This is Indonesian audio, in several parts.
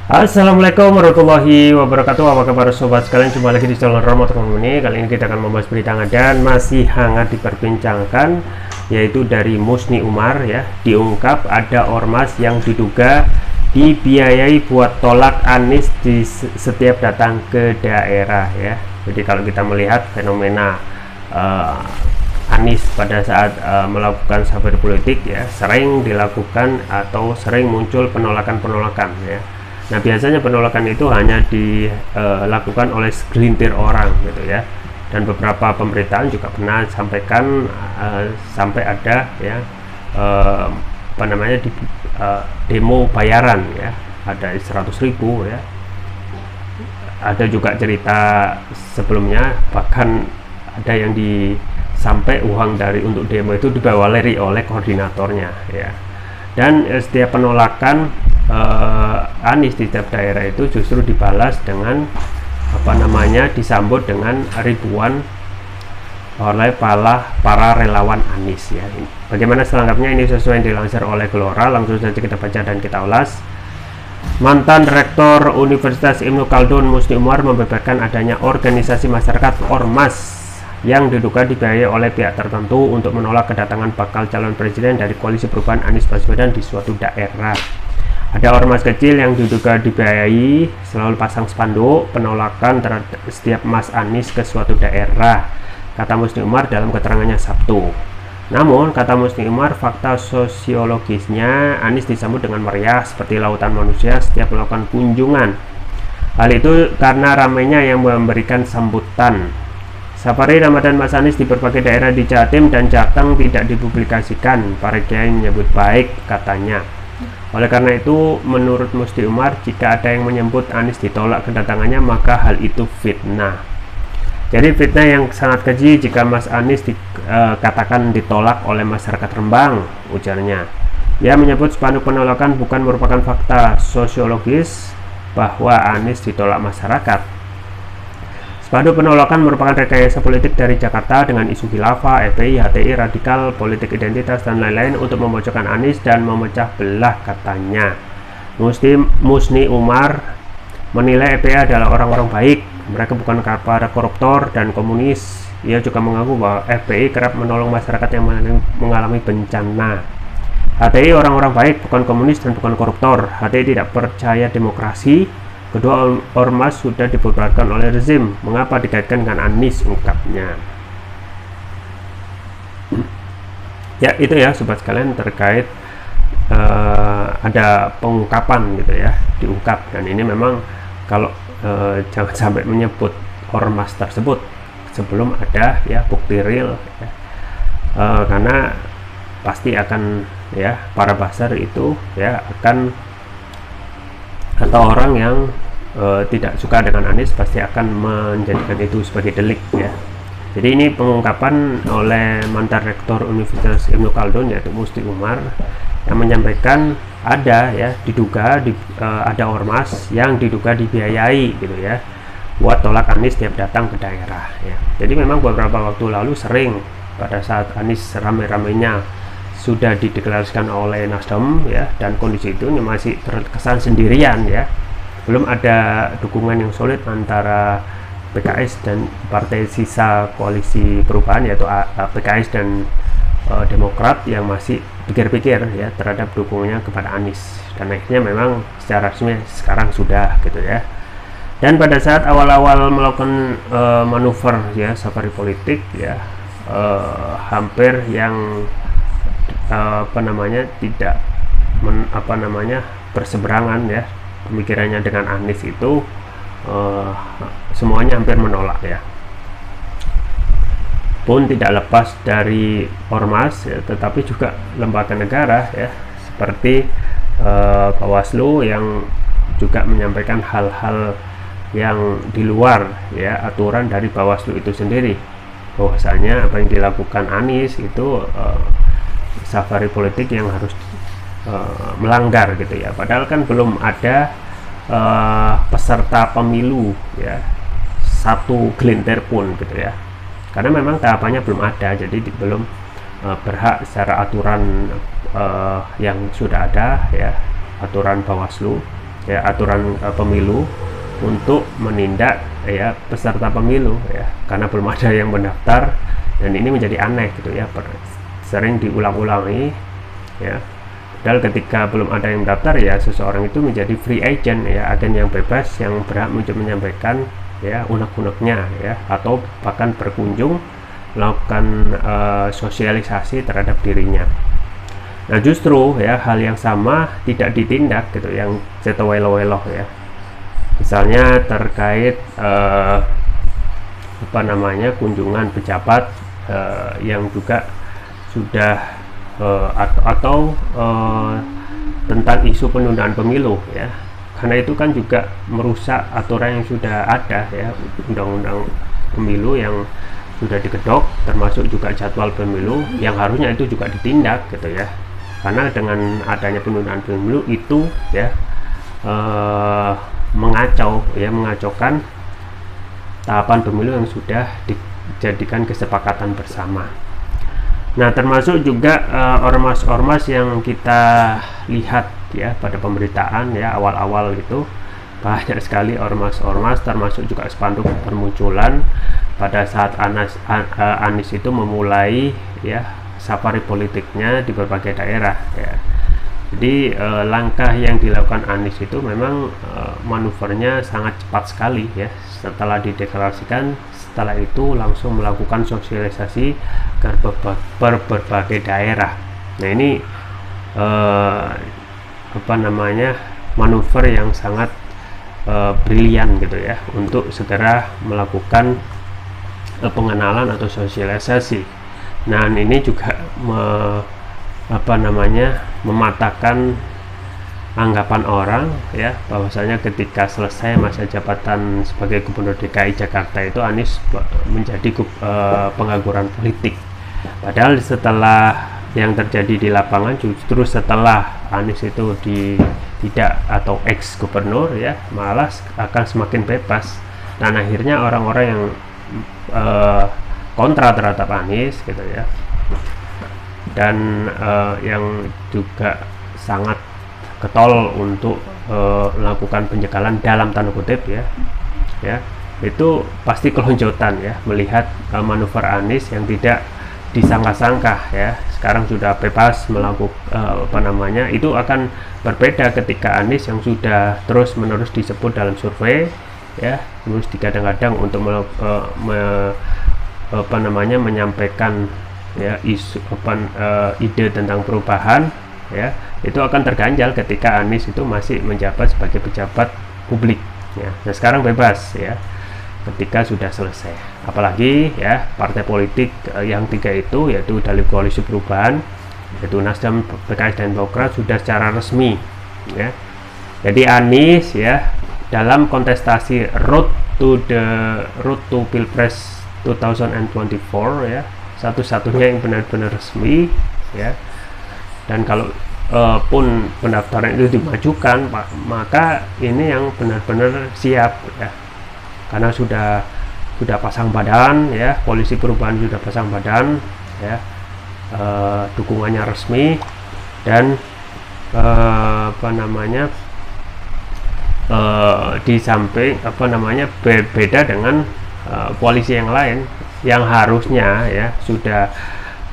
Assalamualaikum warahmatullahi wabarakatuh. Apa kabar sobat sekalian? Jumpa lagi di channel Romo ini. Kali ini kita akan membahas berita hangat dan masih hangat diperbincangkan, yaitu dari Musni Umar ya. Diungkap ada ormas yang diduga dibiayai buat tolak Anies di setiap datang ke daerah ya. Jadi kalau kita melihat fenomena Anies pada saat melakukan safari politik ya, sering dilakukan atau sering muncul penolakan-penolakan ya. Nah, biasanya penolakan itu hanya dilakukan oleh segelintir orang gitu ya. Dan beberapa pemberitaan juga pernah sampaikan sampai ada ya demo bayaran ya, ada 100.000 ya. Ada juga cerita sebelumnya bahkan ada yang sampai uang untuk demo itu dibawa lari oleh koordinatornya ya. Dan setiap penolakan Anies di setiap daerah itu justru dibalas dengan disambut dengan ribuan oleh para relawan Anies ya. Bagaimana selengkapnya ini sesuai yang dilansir oleh Gelora, langsung saja kita baca dan kita ulas. Mantan Rektor Universitas Ibnu Khaldun Musni Umar membeberkan adanya organisasi masyarakat ormas yang diduga dibiayai oleh pihak tertentu untuk menolak kedatangan bakal calon presiden dari koalisi perubahan Anies Baswedan di suatu daerah. Ada ormas kecil yang diduga dibiayai selalu pasang spanduk penolakan terhadap setiap Mas Anies ke suatu daerah, kata Musni Umar dalam keterangannya Sabtu. Namun, kata Musni Umar, fakta sosiologisnya Anies disambut dengan meriah seperti lautan manusia setiap melakukan kunjungan. Hal itu karena ramainya yang memberikan sambutan. Safari Ramadan Mas Anies di berbagai daerah di Jatim dan Jateng tidak dipublikasikan. Para kiai menyebut baik, katanya. Oleh karena itu, menurut Musni Umar, jika ada yang menyebut Anies ditolak kedatangannya, maka hal itu fitnah. Jadi fitnah yang sangat keji jika Mas Anies dikatakan ditolak oleh masyarakat Rembang, ujarnya. Ia menyebut spanduk penolakan bukan merupakan fakta sosiologis bahwa Anies ditolak masyarakat. Spanduk penolakan merupakan rekayasa politik dari Jakarta dengan isu khilafah, FPI, HTI, radikal, politik identitas, dan lain-lain untuk memojokkan Anies dan memecah belah, katanya. Musni Umar menilai FPI adalah orang-orang baik. Mereka bukan para koruptor dan komunis. Ia juga mengaku bahwa FPI kerap menolong masyarakat yang mengalami bencana. HTI orang-orang baik, bukan komunis dan bukan koruptor. HTI tidak percaya demokrasi. Kedua ormas sudah dibubarkan oleh rezim. Mengapa dikaitkan dengan Anies, ungkapnya. Ya, itu ya sobat sekalian terkait ada pengungkapan gitu ya, diungkap. Dan ini memang kalau jangan sampai menyebut ormas tersebut sebelum ada ya bukti real ya. Karena pasti akan ya para buzzer itu ya akan, atau orang yang tidak suka dengan Anies pasti akan menjadikan itu sebagai delik ya. Jadi ini pengungkapan oleh mantan rektor Universitas Ibnu Khaldun yaitu Musni Umar yang menyampaikan ada ya diduga ada ormas yang diduga dibiayai gitu ya buat tolak Anies setiap datang ke daerah ya. Jadi memang beberapa waktu lalu sering pada saat Anies ramai-ramainya sudah dideklarasikan oleh Nasdem ya, dan kondisi itu masih terkesan sendirian ya, belum ada dukungan yang solid antara PKS dan partai sisa koalisi perubahan yaitu PKS dan Demokrat yang masih pikir-pikir ya terhadap dukungannya kepada Anies, dan akhirnya memang secara resmi sekarang sudah gitu ya. Dan pada saat awal-awal melakukan manuver ya safari politik ya, hampir yang tidak berseberangan ya pemikirannya dengan Anies itu, semuanya hampir menolak ya. Pun tidak lepas dari ormas ya, tetapi juga lembaga negara ya seperti Bawaslu yang juga menyampaikan hal-hal yang di luar ya aturan dari Bawaslu itu sendiri, bahwasanya apa yang dilakukan Anies itu safari politik yang harus melanggar gitu ya, padahal kan belum ada peserta pemilu ya satu gelintir pun gitu ya, karena memang tahapannya belum ada, jadi belum berhak secara aturan yang sudah ada ya, aturan Bawaslu ya aturan pemilu untuk menindak ya peserta pemilu ya, karena belum ada yang mendaftar, dan ini menjadi aneh gitu ya, sering diulang-ulangi ya. Padahal ketika belum ada yang mendaftar ya seseorang itu menjadi free agent ya, agen yang bebas yang berhak untuk menyampaikan ya unek-uneknya ya, atau bahkan berkunjung melakukan sosialisasi terhadap dirinya. Nah justru ya hal yang sama tidak ditindak gitu, yang setowelo-welo ya. Misalnya terkait kunjungan pejabat yang juga sudah atau tentang isu penundaan pemilu ya, karena itu kan juga merusak aturan yang sudah ada ya, undang-undang pemilu yang sudah digedok, termasuk juga jadwal pemilu yang harusnya itu juga ditindak gitu ya, karena dengan adanya penundaan pemilu itu ya mengacaukan tahapan pemilu yang sudah dijadikan kesepakatan bersama. Nah termasuk juga ormas-ormas yang kita lihat ya pada pemberitaan ya awal-awal itu, banyak sekali ormas-ormas, termasuk juga spanduk bermunculan pada saat Anies itu memulai ya safari politiknya di berbagai daerah ya. Jadi langkah yang dilakukan Anies itu memang manuvernya sangat cepat sekali ya. Setelah dideklarasikan, setelah itu langsung melakukan sosialisasi ke berbagai daerah. Nah ini manuver yang sangat brilian gitu ya, untuk segera melakukan pengenalan atau sosialisasi. Nah ini juga mematahkan anggapan orang ya, bahwasanya ketika selesai masa jabatan sebagai Gubernur DKI Jakarta itu Anies menjadi pengangguran politik. Padahal setelah yang terjadi di lapangan, justru setelah Anies itu tidak atau ex gubernur ya, malah akan semakin bebas, dan akhirnya orang-orang yang kontra terhadap Anies gitu ya, dan yang juga sangat getol untuk melakukan penjagalan dalam tanda kutip ya, itu pasti kelonjotan ya melihat manuver Anies yang tidak disangka-sangka ya, sekarang sudah bebas melakukan itu akan berbeda ketika Anies yang sudah terus-menerus disebut dalam survei ya, terus kadang-kadang untuk menyampaikan ya isu ide tentang perubahan ya, itu akan terganjal ketika Anies itu masih menjabat sebagai pejabat publik ya. Nah sekarang bebas ya ketika sudah selesai, apalagi ya partai politik yang tiga itu, yaitu dari koalisi perubahan, yaitu Nasdem, PKS dan Demokrat, sudah secara resmi ya. Jadi Anies ya dalam kontestasi road to Pilpres 2024 ya, satu-satunya yang benar-benar resmi ya. Dan kalau pun pendaftaran itu dimajukan, maka ini yang benar-benar siap ya, karena sudah pasang badan ya, koalisi perubahan sudah pasang badan ya, dukungannya resmi, dan di samping berbeda dengan koalisi yang lain yang harusnya ya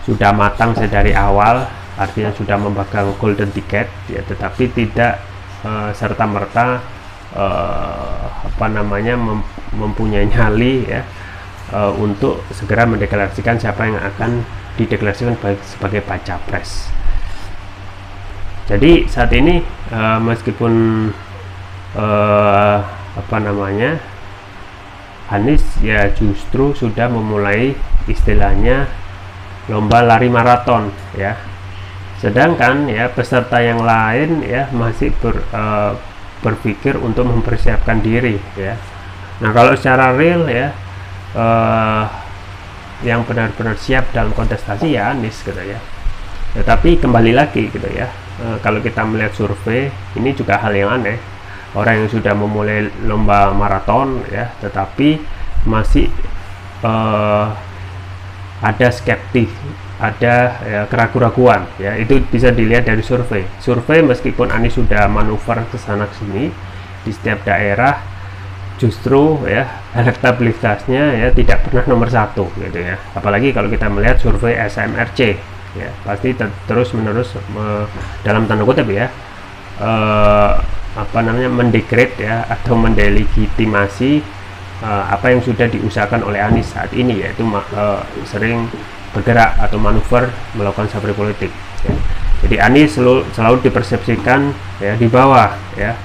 sudah matang sedari awal, artinya sudah memegang golden ticket ya, tetapi tidak serta-merta mempunyai nyali ya untuk segera mendeklarasikan siapa yang akan dideklarasikan sebagai baca pres. Jadi saat ini meskipun Anies ya justru sudah memulai istilahnya lomba lari maraton ya, sedangkan ya peserta yang lain ya masih berpikir untuk mempersiapkan diri ya. Nah kalau secara real ya yang benar-benar siap dalam kontestasi ya Anies gitu ya. Tetapi kembali lagi gitu ya, kalau kita melihat survei, ini juga hal yang aneh. Orang yang sudah memulai lomba maraton ya, tetapi masih ada skeptis, ada ya, keraguan-raguan ya, itu bisa dilihat dari survei. Survei meskipun Anies sudah manuver ke sana sini, di setiap daerah justru ya elektabilitasnya ya tidak pernah nomor satu gitu ya. Apalagi kalau kita melihat survei SMRC ya, pasti terus menerus dalam tanda kutip ya mendegrade ya atau mendelegitimasi apa yang sudah diusahakan oleh Anies saat ini, yaitu sering bergerak atau manuver melakukan safari politik ya. Jadi Anies selalu dipersepsikan ya di bawah ya,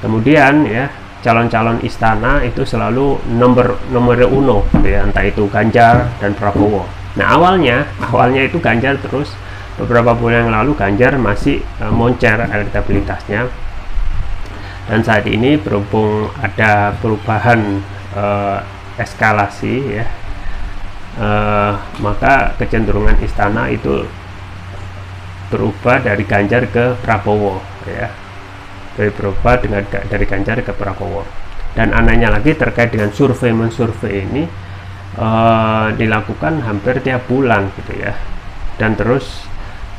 kemudian ya calon-calon istana itu selalu nomor uno ya, entah itu Ganjar dan Prabowo. Nah awalnya itu Ganjar, terus beberapa bulan yang lalu Ganjar masih moncer elektabilitasnya, dan saat ini berhubung ada perubahan eskalasi ya, maka kecenderungan istana itu berubah dari Ganjar ke Prabowo ya, berubah dari Ganjar ke Prabowo. Dan anehnya lagi terkait dengan survei ini dilakukan hampir tiap bulan gitu ya, dan terus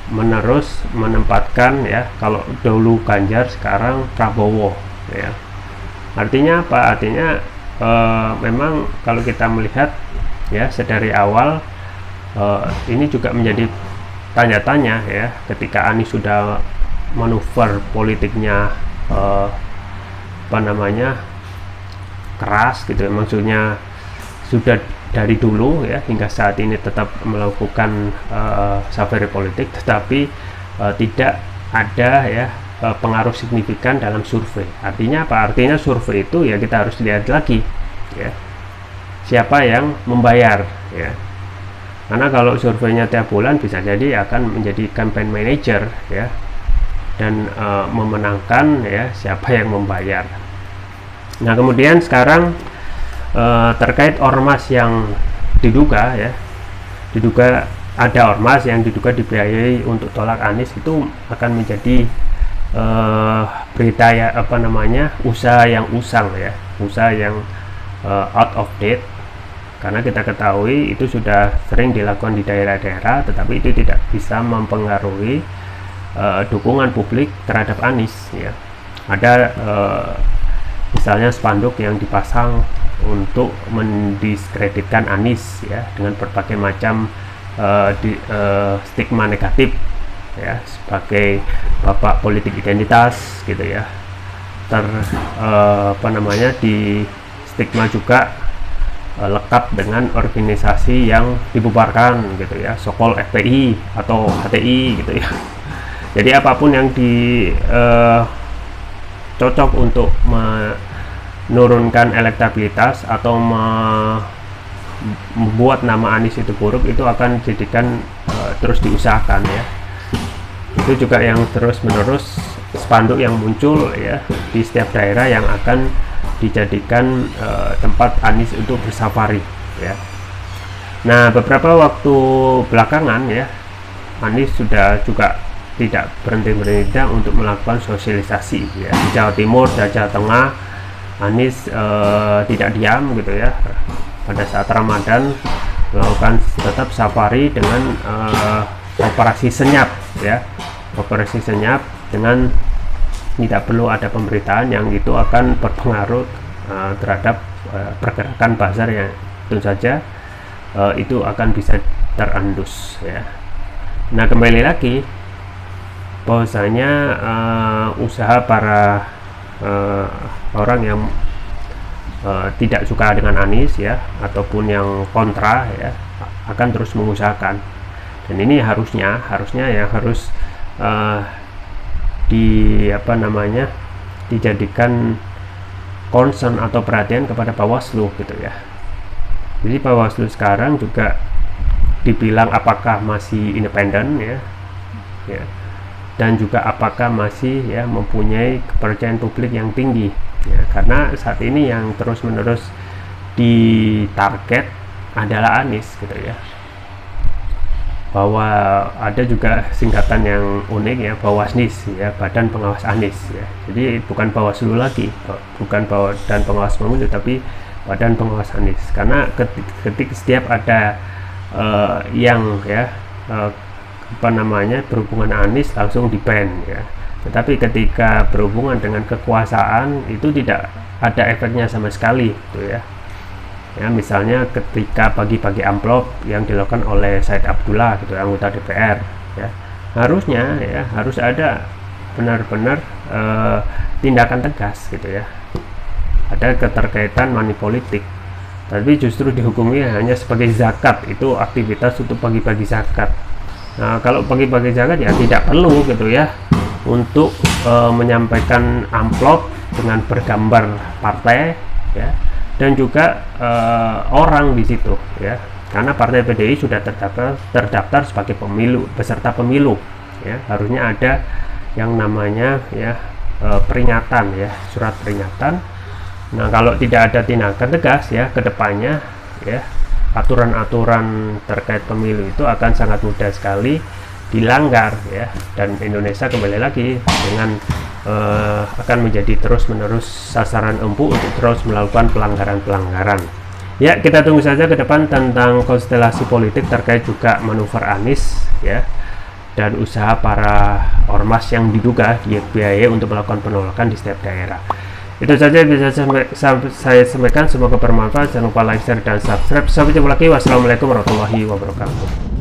menerus menempatkan ya, kalau dulu Ganjar sekarang Prabowo ya. Artinya apa? Artinya memang kalau kita melihat ya sedari awal ini juga menjadi tanya-tanya ya, ketika Anies sudah manuver politiknya keras gitu ya, maksudnya sudah dari dulu ya hingga saat ini tetap melakukan safari politik, tetapi tidak ada ya pengaruh signifikan dalam survei. Artinya apa? Artinya survei itu ya kita harus lihat lagi ya, siapa yang membayar ya. Karena kalau surveinya tiap bulan bisa jadi akan menjadi campaign manager ya, dan memenangkan ya siapa yang membayar. Nah kemudian sekarang terkait ormas yang diduga ada ormas yang diduga dibiayai untuk tolak Anies, itu akan menjadi berita ya, usaha yang usang ya, usaha yang out of date, karena kita ketahui itu sudah sering dilakukan di daerah-daerah, tetapi itu tidak bisa mempengaruhi dukungan publik terhadap Anies ya. Ada misalnya spanduk yang dipasang untuk mendiskreditkan Anies ya, dengan berbagai macam stigma negatif ya, sebagai bapak politik identitas gitu ya. Di stigma juga lekat dengan organisasi yang dibubarkan gitu ya, sokol FPI atau HTI gitu ya. Jadi apapun yang cocok untuk menurunkan elektabilitas atau membuat nama Anies itu buruk, itu akan dijadikan terus diusahakan ya. Itu juga yang terus menerus spanduk yang muncul ya di setiap daerah yang akan dijadikan tempat Anies untuk bersafari ya. Nah beberapa waktu belakangan ya, Anies sudah juga tidak berhenti untuk melakukan sosialisasi ya. Di Jawa Timur dan Jawa Tengah, Anies tidak diam gitu ya, pada saat Ramadan melakukan tetap safari dengan operasi senyap ya, operasi senyap, dengan tidak perlu ada pemberitaan yang itu akan berpengaruh terhadap pergerakan pasar yang tentu saja itu akan bisa terendus ya. Nah kembali lagi bahwasanya usaha para orang yang tidak suka dengan Anies ya, ataupun yang kontra ya, akan terus mengusahakan, dan ini harusnya yang harus dijadikan concern atau perhatian kepada Bawaslu gitu ya. Jadi Bawaslu sekarang juga dibilang apakah masih independen ya, dan juga apakah masih ya mempunyai kepercayaan publik yang tinggi ya, karena saat ini yang terus menerus ditarget adalah Anies gitu ya. Bahwa ada juga singkatan yang unik ya, Bawasnis ya, Badan Pengawas Anies ya. Jadi bukan Bawaslu lagi, bukan Badan Pengawas Pemilu, tapi Badan Pengawas Anies. Karena ketika setiap ada yang ya berhubungan Anies langsung di ban ya. Tetapi ketika berhubungan dengan kekuasaan itu tidak ada efeknya sama sekali, gitu ya. Ya, misalnya ketika bagi-bagi amplop yang dilakukan oleh Said Abdullah, gitu, anggota DPR, ya, harusnya ya harus ada benar-benar tindakan tegas, gitu ya. Ada keterkaitan money politik, tapi justru dihukumi hanya sebagai zakat, itu aktivitas untuk bagi-bagi zakat. Nah, kalau bagi-bagi zakat ya tidak perlu, gitu ya, untuk menyampaikan amplop dengan bergambar partai, ya, dan juga orang di situ, ya, karena partai PDI sudah terdaftar sebagai peserta pemilu, ya. Harusnya ada yang namanya ya peringatan, ya, surat peringatan. Nah, kalau tidak ada tindakan tegas ya ke depannya, ya, aturan-aturan terkait pemilu itu akan sangat mudah sekali dilanggar, ya, dan Indonesia kembali lagi dengan akan menjadi terus-menerus sasaran empuk untuk terus melakukan pelanggaran-pelanggaran. Ya, kita tunggu saja ke depan tentang konstelasi politik terkait juga manuver Anies, ya, dan usaha para ormas yang diduga dibiayai untuk melakukan penolakan di setiap daerah. Itu saja bisa saya sampaikan, semoga bermanfaat. Jangan lupa like, share, dan subscribe. Sampai jumpa lagi. Wassalamualaikum warahmatullahi wabarakatuh.